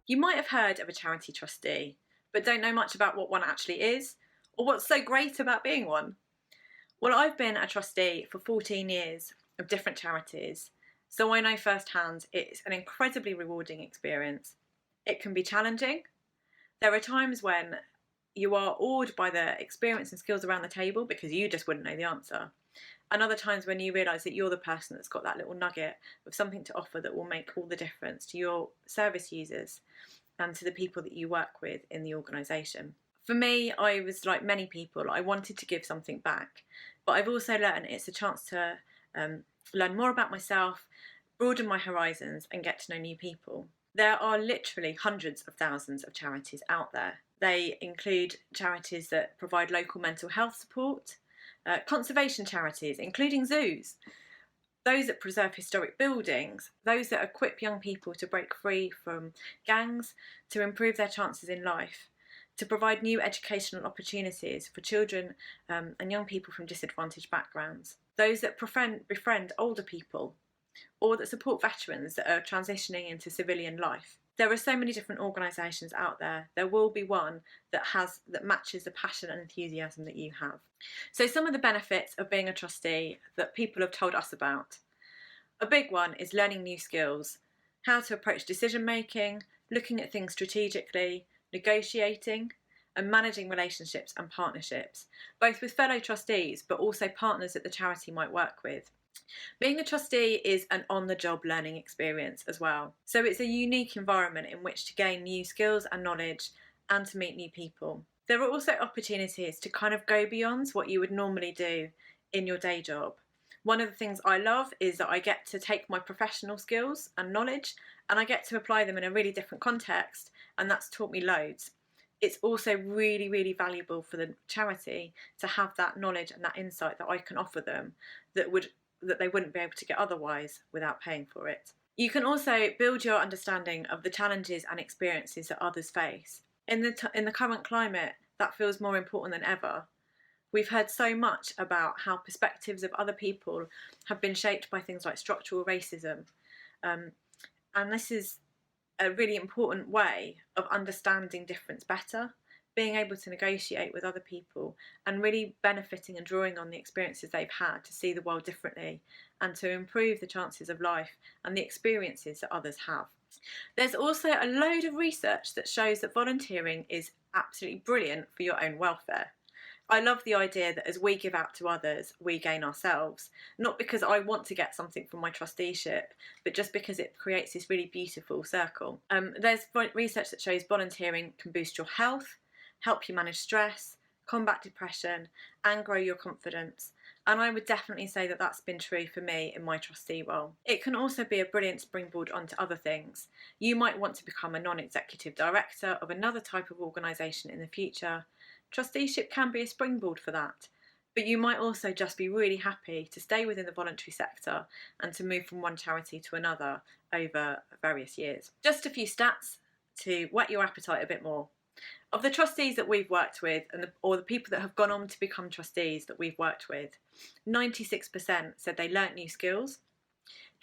You might have heard of a charity trustee, but don't know much about what one actually is, or what's so great about being one. Well, I've been a trustee for 14 years of different charities, so I know firsthand it's an incredibly rewarding experience. It can be challenging. There are times when you are awed by the experience and skills around the table because you just wouldn't know the answer. And other times when you realise that you're the person that's got that little nugget of something to offer that will make all the difference to your service users and to the people that you work with in the organisation. For me, I was like many people, I wanted to give something back, but I've also learned it's a chance to learn more about myself, broaden my horizons and get to know new people. There are literally hundreds of thousands of charities out there. They include charities that provide local mental health support, conservation charities, including zoos, those that preserve historic buildings, those that equip young people to break free from gangs, to improve their chances in life, to provide new educational opportunities for children and young people from disadvantaged backgrounds, those that befriend older people, or that support veterans that are transitioning into civilian life. There are so many different organisations out there. There will be one that matches the passion and enthusiasm that you have. So some of the benefits of being a trustee that people have told us about. A big one is learning new skills, how to approach decision making, looking at things strategically, negotiating, and managing relationships and partnerships, both with fellow trustees but also partners that the charity might work with. Being a trustee is an on-the-job learning experience as well. So it's a unique environment in which to gain new skills and knowledge and to meet new people. There are also opportunities to kind of go beyond what you would normally do in your day job. One of the things I love is that I get to take my professional skills and knowledge and I get to apply them in a really different context, and that's taught me loads. It's also really, really valuable for the charity to have that knowledge and that insight that I can offer them that they wouldn't be able to get otherwise without paying for it. You can also build your understanding of the challenges and experiences that others face. In the current climate, that feels more important than ever. We've heard so much about how perspectives of other people have been shaped by things like structural racism. And this is a really important way of understanding difference better, being able to negotiate with other people and really benefiting and drawing on the experiences they've had to see the world differently and to improve the chances of life and the experiences that others have. There's also a load of research that shows that volunteering is absolutely brilliant for your own welfare. I love the idea that as we give out to others, we gain ourselves, not because I want to get something from my trusteeship, but just because it creates this really beautiful circle. There's research that shows volunteering can boost your health, help you manage stress, combat depression, and grow your confidence. And I would definitely say that that's been true for me in my trustee role. It can also be a brilliant springboard onto other things. You might want to become a non-executive director of another type of organisation in the future. Trusteeship can be a springboard for that. But you might also just be really happy to stay within the voluntary sector and to move from one charity to another over various years. Just a few stats to whet your appetite a bit more. Of the trustees that we've worked with, or the people that have gone on to become trustees that we've worked with, 96% said they learnt new skills.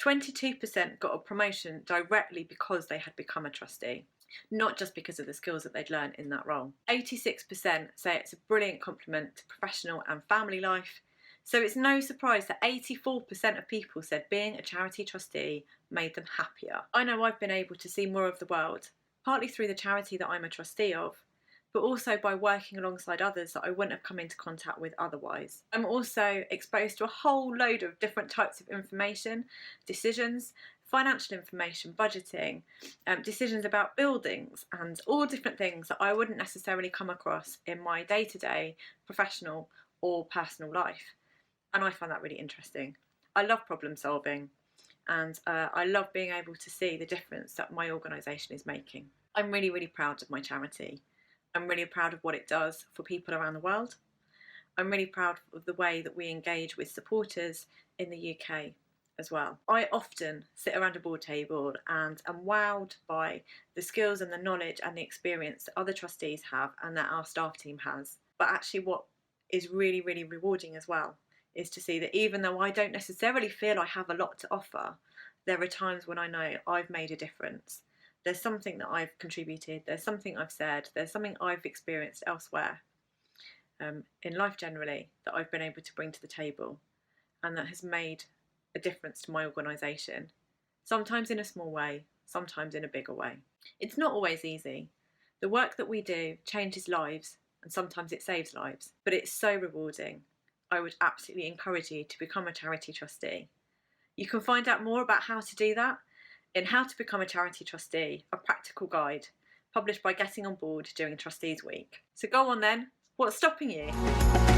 22% got a promotion directly because they had become a trustee, not just because of the skills that they'd learned in that role. 86% say it's a brilliant complement to professional and family life. So it's no surprise that 84% of people said being a charity trustee made them happier. I know I've been able to see more of the world, partly through the charity that I'm a trustee of, but also by working alongside others that I wouldn't have come into contact with otherwise. I'm also exposed to a whole load of different types of information, decisions, financial information, budgeting, decisions about buildings, and all different things that I wouldn't necessarily come across in my day-to-day professional or personal life. And I find that really interesting. I love problem solving, and I love being able to see the difference that my organisation is making. I'm really, really proud of my charity. I'm really proud of what it does for people around the world. I'm really proud of the way that we engage with supporters in the UK as well. I often sit around a board table and am wowed by the skills and the knowledge and the experience that other trustees have and that our staff team has. But actually what is really, really rewarding as well is to see that even though I don't necessarily feel I have a lot to offer, there are times when I know I've made a difference, there's something that I've contributed, there's something I've said, there's something I've experienced elsewhere in life generally that I've been able to bring to the table, and that has made a difference to my organisation, sometimes in a small way, sometimes in a bigger way. It's not always easy. The work that we do changes lives, and sometimes it saves lives, but it's so rewarding. I would absolutely encourage you to become a charity trustee. You can find out more about how to do that in How to Become a Charity Trustee, a practical guide, published by Getting on Board during Trustees Week. So go on then, what's stopping you?